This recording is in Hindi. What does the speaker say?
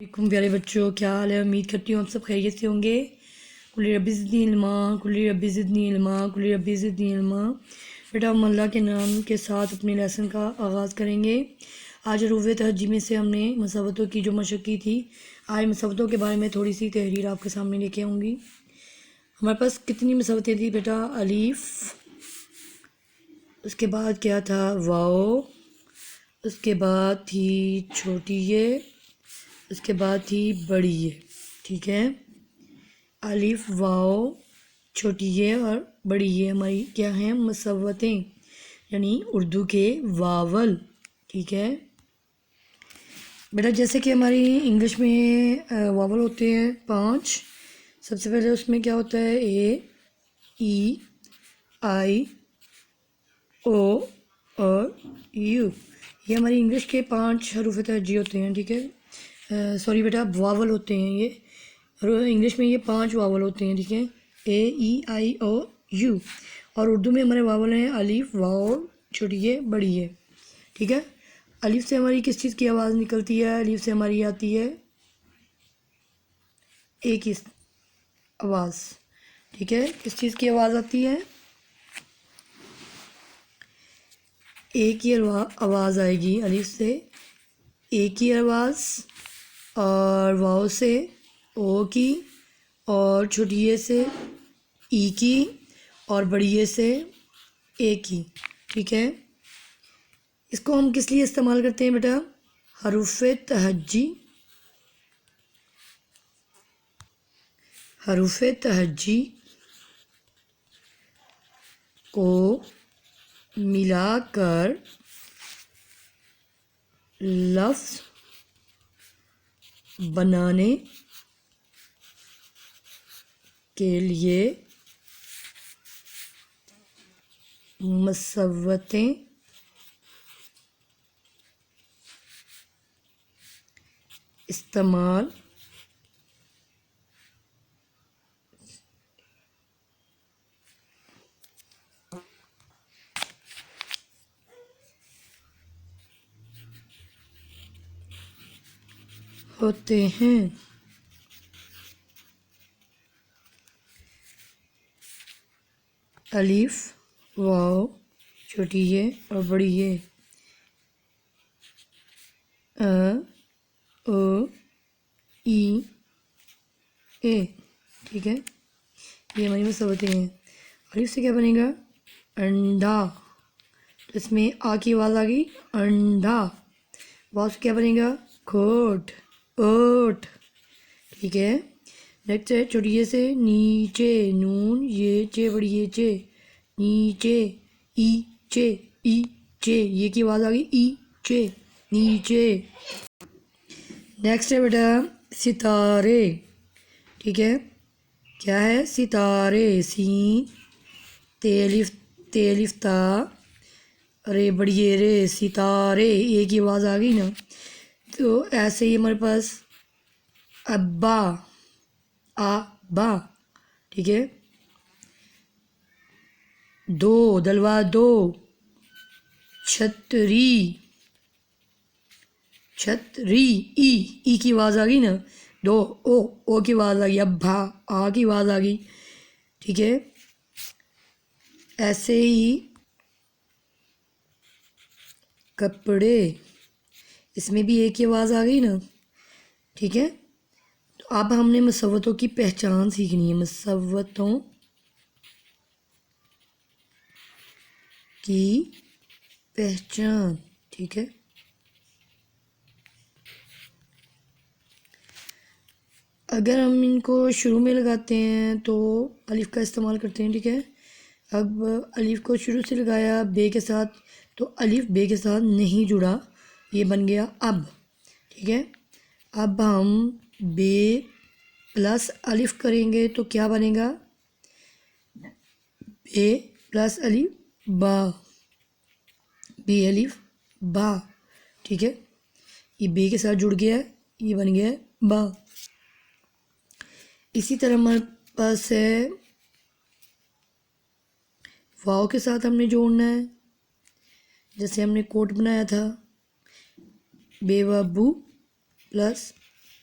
वालेकुम प्यारे बच्चों, क्या हाल है। उम्मीद करती हूँ आप सब खैरियत से होंगे। कुल्ली रब्बी ज़िदनी इल्मा, कुल्ली रब्बी ज़िदनी इल्मा, कुल्ली रब्बी ज़िदनी इल्मा। बेटा हम अल्लाह के नाम के साथ अपने लेसन का आगाज़ करेंगे। आज हरूफ़ तहज्जी में से हमने मसवतों की जो मशक़ की थी, आज मसवतों के बारे में थोड़ी सी तहरीर आपके सामने लेके आऊँगी। हमारे पास कितनी मसवतें थी बेटा? अलीफ़, उसके बाद क्या था? वाओ, उसके बाद थी छोटी ये, उसके बाद थी बड़ी ये। ठीक है, अलिफ, वाओ, छोटी ये और बड़ी ये हमारी क्या हैं? मसवतें, यानी उर्दू के वावल। ठीक है बेटा, जैसे कि हमारी इंग्लिश में वावल होते हैं 5। सबसे पहले उसमें क्या होता है? ए, ई, आई, ओ और यू। ये हमारी इंग्लिश के 5 हरूफ तहज्जी होते हैं। ठीक है, सॉरी बेटा, वावल होते हैं ये। इंग्लिश में ये 5 वावल होते हैं। ठीक है, ए, ई, आई, ओ, यू। और उर्दू में हमारे वावल हैं अलिफ, वाओ, छोटी ये, बड़ी ये। ठीक है, अलिफ से हमारी किस चीज़ की आवाज़ निकलती है? अलिफ से हमारी आती है ए की आवाज़। ठीक है, किस चीज़ की आवाज़ आती है? ए की आवाज़ आएगी अलिफ से, ए की आवाज़, और वाओ से ओ की, और छोटी ए से ई की, और बड़ी ए से ए की। ठीक है, इसको हम किस लिए इस्तेमाल करते हैं बेटा? हरूफ़े तहज्जी, हरूफ़े तहज्जी को मिलाकर लफ्ज़ बनाने के लिए मसवतें इस्तेमाल होते हैं। अलिफ, वाओ, छोटी ये और बड़ी ये, अ, ओ, ई, ए। ठीक है, ये हमारी मसवतें हैं। अलिफ से क्या बनेगा? अंडा, तो इसमें आ की आवाज़ आ गई, अंडा। वाओ से क्या बनेगा? खोट, ओट। ठीक है, नेक्स्ट है छोटी ये से नीचे, नून, ये चे, बड़ी ये चे, नीचे, ई चे, ई चे, ये की आवाज़ आ गई, ई चे, नीचे। नेक्स्ट है बेटा सितारे। ठीक है, क्या है? सितारे, सीन, तेलिफ, तेलिफ ता, अरे बड़ी ये रे, सितारे, ये की आवाज़ आ गई ना। तो ऐसे ही हमारे पास अब्बा, आ, बा। ठीक है, दो, दलवा दो, छतरी, छतरी, ई की आवाज़ आ गई ना। दो, ओ की आवाज़ आ गई, अब्बा, आ की आवाज़ आ गई। ठीक है, ऐसे ही कपड़े, इसमें भी एक ही आवाज़ आ गई ना। ठीक है, तो अब हमने मसवतों की पहचान सीखनी है, मसवतों की पहचान। ठीक है, अगर हम इनको शुरू में लगाते हैं तो अलिफ का इस्तेमाल करते हैं। ठीक है, अब अलिफ को शुरू से लगाया बे के साथ, तो अलिफ बे के साथ नहीं जुड़ा, ये बन गया अब। ठीक है, अब हम बे प्लस अलिफ करेंगे तो क्या बनेगा? बे प्लस अलिफ बा, बे अलिफ बा। ठीक है, ये बे के साथ जुड़ गया है, ये बन गया है बा। इसी तरह हमारे पास है वाव के साथ हमने जोड़ना है, जैसे हमने कोट बनाया था, बेवबू प्लस